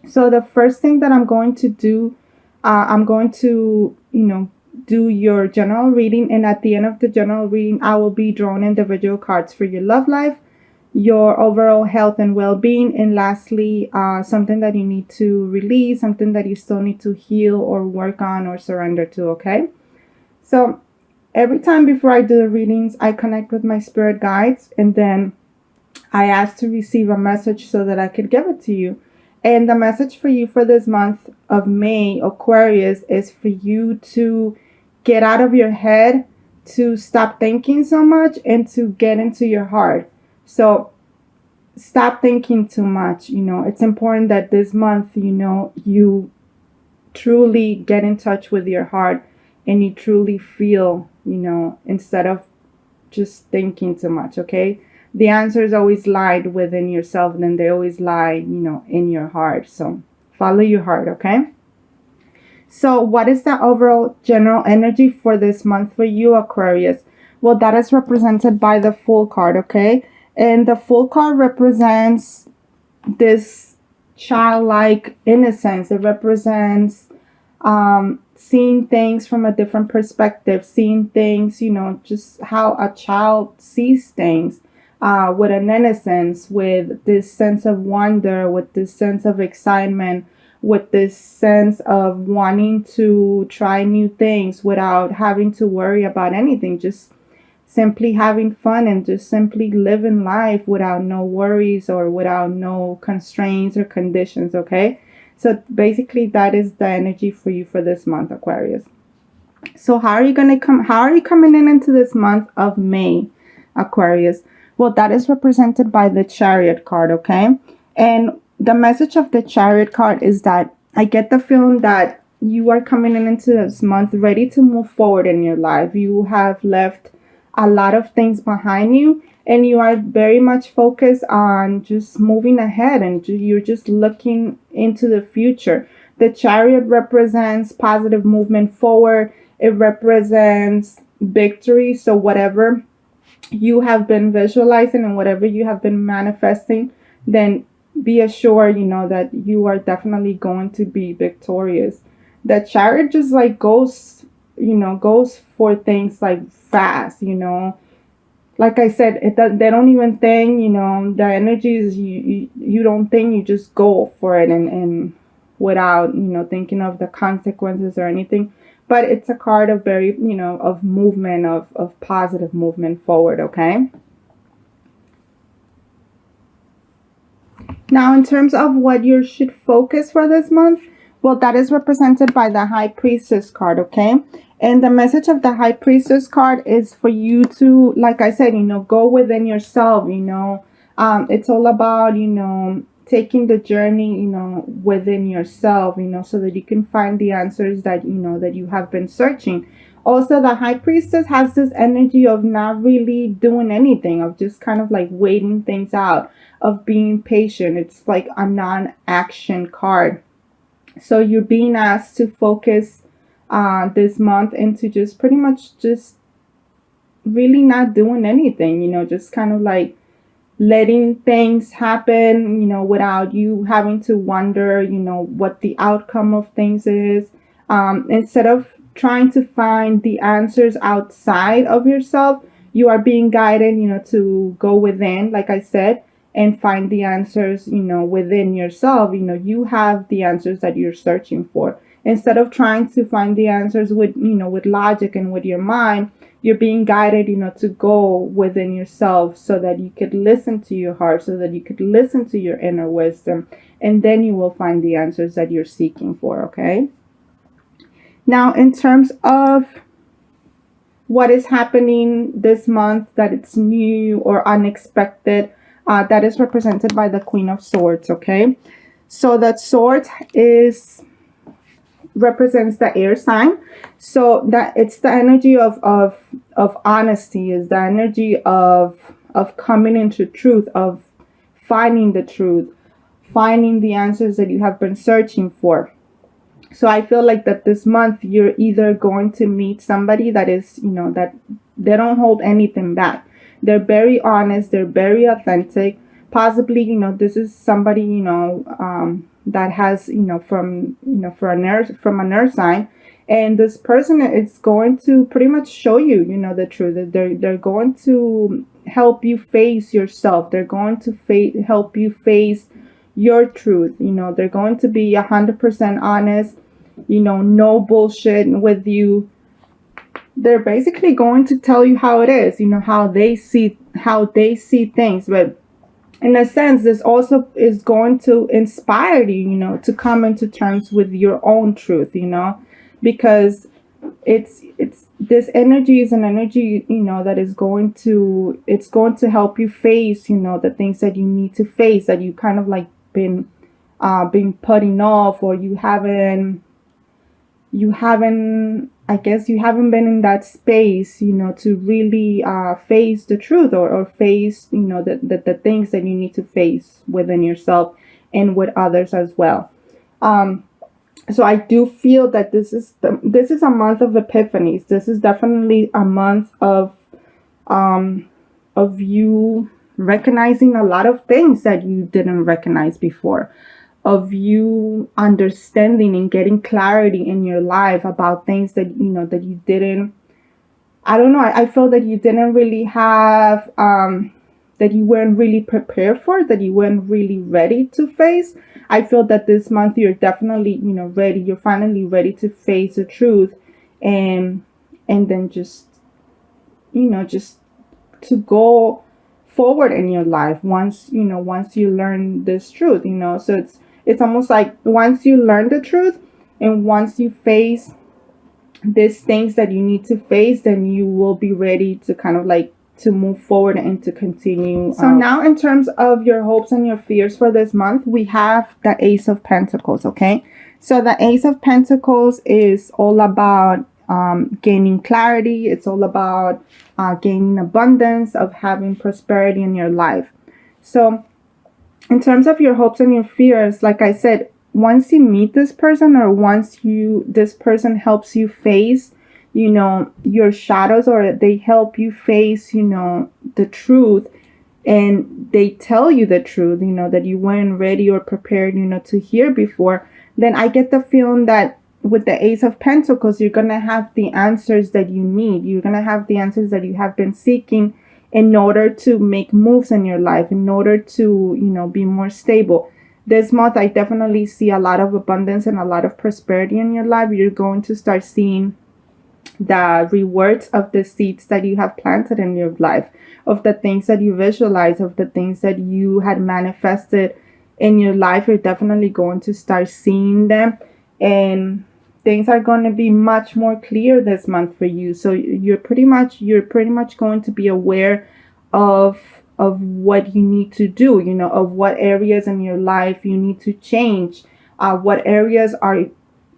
So the first thing that I'm going to do, I'm going to, do your general reading. And at the end of the general reading, I will be drawing individual cards for your love life, your overall health and well-being, and lastly, something that you need to release, something that you still need to heal or work on or surrender to. Okay. So every time before I do the readings, I connect with my spirit guides, and then I ask to receive a message so that I could give it to you. And the message for you for this month of May, Aquarius, is for you to get out of your head, to stop thinking so much, and to get into your heart. So stop thinking too much. It's important that this month, you truly get in touch with your heart and you truly feel, instead of just thinking too much. Okay. The answers always lie within yourself, and then they always lie, in your heart. So follow your heart. Okay. So what is the overall general energy for this month for you, Aquarius? Well, that is represented by the Fool card. Okay. And the Fool card represents this childlike innocence. It represents seeing things from a different perspective, seeing things, just how a child sees things, with an innocence, with this sense of wonder, with this sense of excitement, with this sense of wanting to try new things without having to worry about anything, just simply having fun and just simply living life without no worries or without no constraints or conditions. Okay. So basically that is the energy for you for this month, Aquarius. So how are you coming in into this month of May, Aquarius? Well, that is represented by the Chariot card. Okay. And the message of the Chariot card is that I get the feeling that you are coming in into this month ready to move forward in your life. You have left a lot of things behind you, and you are very much focused on just moving ahead, and you're just looking into the future. The Chariot represents positive movement forward. It represents victory. So whatever you have been visualizing and whatever you have been manifesting, then be assured, that you are definitely going to be victorious. The Chariot just like goes for things like fast, like I said, they don't even think, the energy is you don't think, you just go for it, and without, thinking of the consequences or anything. But it's a card of very, of movement, of positive movement forward. Okay. Now, in terms of what you should focus for this month, well, that is represented by the High Priestess card. Okay. And the message of the High Priestess card is for you to, like I said, go within yourself. It's all about, taking the journey, within yourself, so that you can find the answers that, that you have been searching. Also, the High Priestess has this energy of not really doing anything, of just kind of like waiting things out, of being patient. It's like a non-action card. So you're being asked to focus this month into just pretty much just really not doing anything, just kind of like letting things happen, without you having to wonder, what the outcome of things is. Instead of trying to find the answers outside of yourself, you are being guided, to go within, like I said, and find the answers, within yourself. You have the answers that you're searching for. Instead of trying to find the answers with, with logic and with your mind, you're being guided, to go within yourself so that you could listen to your heart, so that you could listen to your inner wisdom, and then you will find the answers that you're seeking for. Okay. Now, in terms of what is happening this month that it's new or unexpected, that is represented by the Queen of Swords. Okay. So that sword represents the air sign, so that it's the energy of honesty, is the energy of coming into truth, of finding the truth, finding the answers that you have been searching for. So I feel like that this month you're either going to meet somebody that is, that they don't hold anything back. They're very honest, they're very authentic. Possibly, this is somebody, that has, from an earth sign. And this person is going to pretty much show you, the truth. They're going to help you face yourself. They're going to help you face your truth. They're going to be 100% honest, no bullshit with you. They're basically going to tell you how it is, how they see things. But in a sense, this also is going to inspire you, to come into terms with your own truth, because it's this energy is an energy, that is going to help you face, the things that you need to face, that you kind of like been putting off, or you haven't I guess you haven't been in that space, to really face the truth, or face, the things that you need to face within yourself and with others as well. So I do feel that this is a month of epiphanies. This is definitely a month of you recognizing a lot of things that you didn't recognize before, of you understanding and getting clarity in your life about things that that you didn't, I don't know, I feel that you didn't really have, that you weren't really prepared for, that you weren't really ready to face. I feel that this month you're definitely, ready. You're finally ready to face the truth, and then just to go forward in your life once you learn this truth. So it's almost like once you learn the truth and once you face these things that you need to face, then you will be ready to kind of like to move forward and to continue. So now, in terms of your hopes and your fears for this month, we have the Ace of Pentacles. Okay, so the Ace of Pentacles is all about gaining clarity. It's all about gaining abundance, of having prosperity in your life. So in terms of your hopes and your fears, like I said, once you meet this person, or once this person helps you face, your shadows, or they help you face, the truth, and they tell you the truth, that you weren't ready or prepared, to hear before, then I get the feeling that with the Ace of Pentacles, you're going to have the answers that you need. You're going to have the answers that you have been seeking in order to make moves in your life, in order to, be more stable. This month, I definitely see a lot of abundance and a lot of prosperity in your life. You're going to start seeing the rewards of the seeds that you have planted in your life, of the things that you visualize, of the things that you had manifested in your life. You're definitely going to start seeing them, and things are going to be much more clear this month for you. So you're pretty much going to be aware of what you need to do, of what areas in your life you need to change, what areas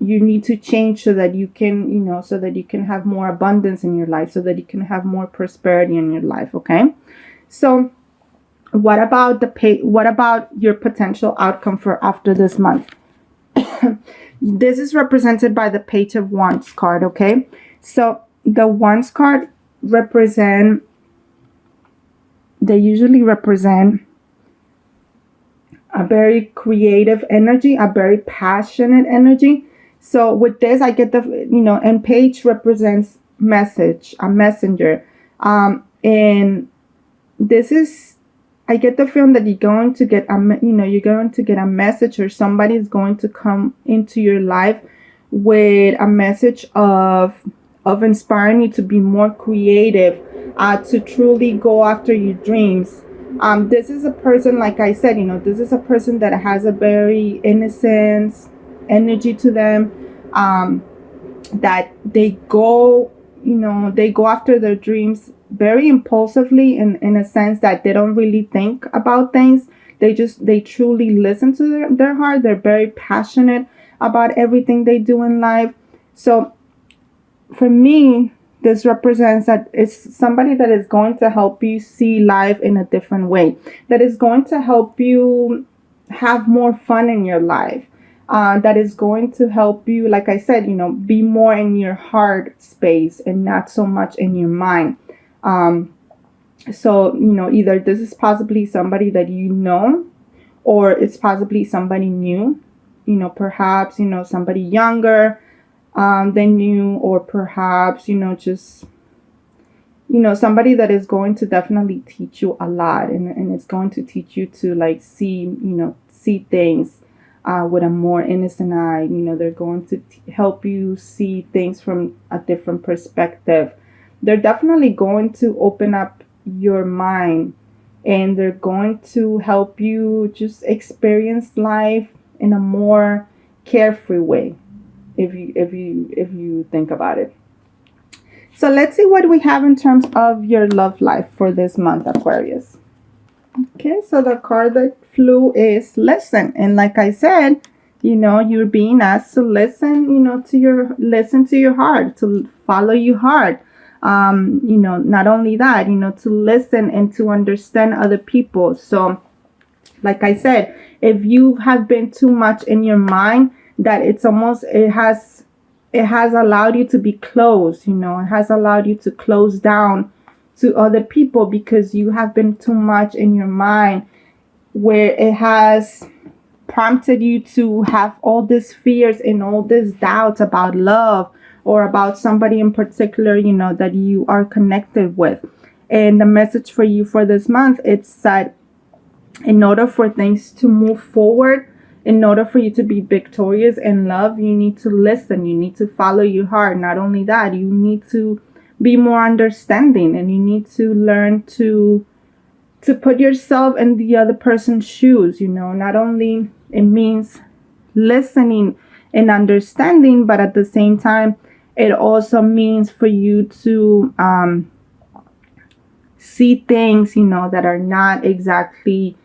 you need to change so that you can, so that you can have more abundance in your life, so that you can have more prosperity in your life. Okay. So what about your potential outcome for after this month? This is represented by the Page of Wands card. Okay. So the Wands card they usually represent a very creative energy, a very passionate energy. So with this, I get and Page represents a messenger. And this is, I get the feeling that you're going to get a message, or somebody is going to come into your life with a message of inspiring you to be more creative, to truly go after your dreams. This is a person, like I said, this is a person that has a very innocent energy to them, that they go after their dreams very impulsively, in a sense that they don't really think about things. They truly listen to their heart. They're very passionate about everything they do in life. So for me, this represents that it's somebody that is going to help you see life in a different way, that is going to help you have more fun in your life, that is going to help you, like I said, be more in your heart space and not so much in your mind. So, either this is possibly somebody that or it's possibly somebody new perhaps, somebody younger than you, or perhaps, just, somebody that is going to definitely teach you a lot, and it's going to teach you to like see things with a more innocent eye. They're going to help you see things from a different perspective. They're definitely going to open up your mind, and they're going to help you just experience life in a more carefree way, if you think about it. So let's see what we have in terms of your love life for this month, Aquarius. Okay, so the card that flew is listen. And like I said, you're being asked to listen, listen to your heart, to follow your heart. Not only that, to listen and to understand other people. So like I said, if you have been too much in your mind, that it has allowed you to be closed, it has allowed you to close down to other people because you have been too much in your mind, where it has prompted you to have all these fears and all these doubts about love or about somebody in particular, that you are connected with. And the message for you for this month, it's that in order for things to move forward, in order for you to be victorious in love, you need to listen. You need to follow your heart. Not only that, you need to be more understanding, and you need to learn to put yourself in the other person's shoes. Not only it means listening and understanding, but at the same time, it also means for you to see things, that are not exactly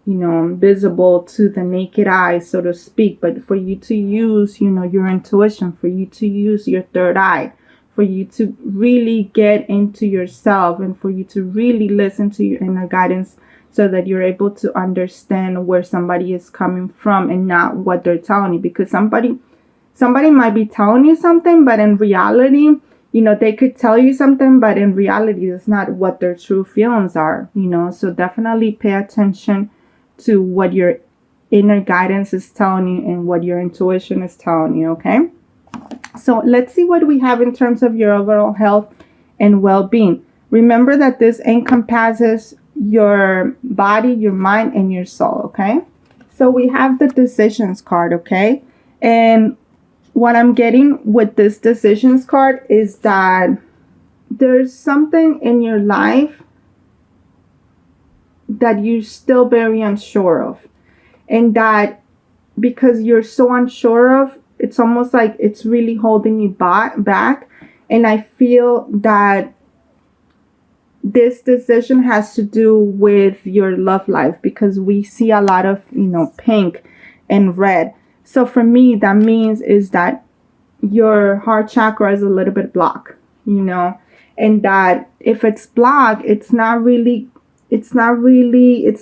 visible to the naked eye, so to speak, but for you to use, your intuition, for you to use your third eye, for you to really get into yourself, and for you to really listen to your inner guidance, so that you're able to understand where somebody is coming from and not what they're telling you. Because somebody might be telling you something, but in reality, they could tell you something, but in reality, that's not what their true feelings are, So definitely pay attention to what your inner guidance is telling you and what your intuition is telling you, okay? So let's see what we have in terms of your overall health and well-being. Remember that this encompasses your body, your mind, and your soul, okay? So we have the decisions card, okay? And what I'm getting with this decisions card is that there's something in your life that you're still very unsure of. And that because you're so unsure of, it's almost like it's really holding you back. And I feel that this decision has to do with your love life, because we see a lot of, pink and red. So for me, that means is that your heart chakra is a little bit blocked, and that if it's blocked, it's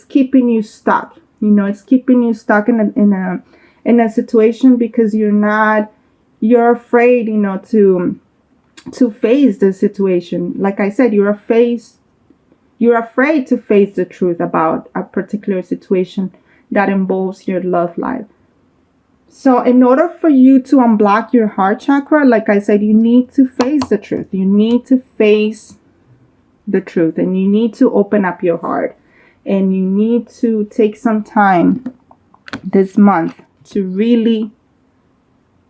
keeping you stuck. It's keeping you stuck in a situation because you're afraid, to face the situation. Like I said, you're afraid to face the truth about a particular situation that involves your love life. So in order for you to unblock your heart chakra, like I said, you need to face the truth. You need to face the truth, and you need to open up your heart, and you need to take some time this month to really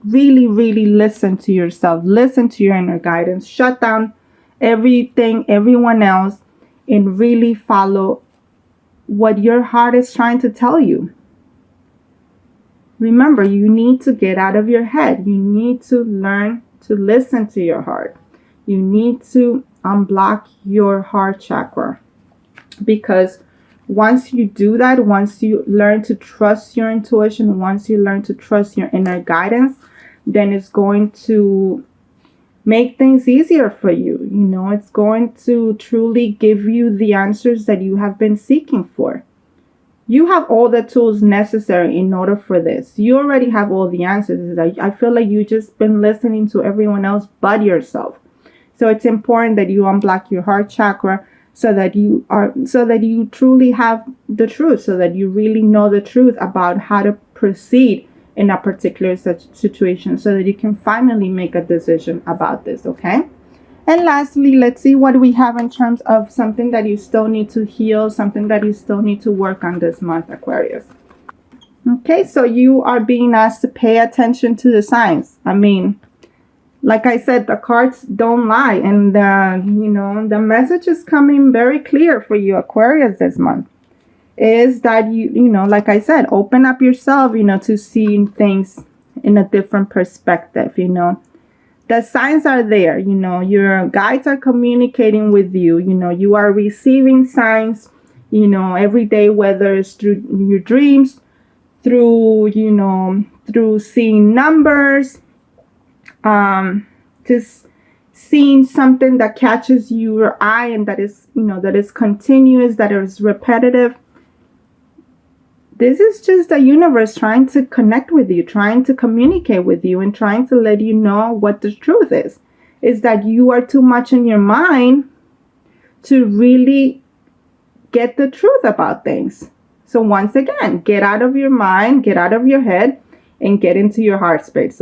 listen to yourself, listen to your inner guidance, shut down everyone else, and really follow what your heart is trying to tell you. Remember, you need to get out of your head. You need to learn to listen to your heart. You need to unblock your heart chakra, because once you do that, once you learn to trust your intuition, once you learn to trust your inner guidance, then it's going to make things easier for you. It's going to truly give you the answers that you have been seeking for. You have all the tools necessary in order for this. You already have all the answers. I feel like you've just been listening to everyone else but yourself. So it's important that you unblock your heart chakra so that you truly have the truth, so that you really know the truth about how to proceed in a particular situation so that you can finally make a decision about this, okay? And lastly, let's see what we have in terms of something that you still need to heal, something that you still need to work on this month, Aquarius. Okay, so you are being asked to pay attention to the signs. I mean, like I said, the cards don't lie. And, the message is coming very clear for you, Aquarius, this month. Is that like I said, open up yourself, to seeing things in a different perspective, The signs are there, your guides are communicating with you, you are receiving signs, every day, whether it's through your dreams, through seeing numbers, just seeing something that catches your eye and that is continuous, that is repetitive. This is just the universe trying to connect with you, trying to communicate with you, and trying to let you know what the truth is that you are too much in your mind to really get the truth about things. So once again, get out of your mind, get out of your head, and get into your heart space.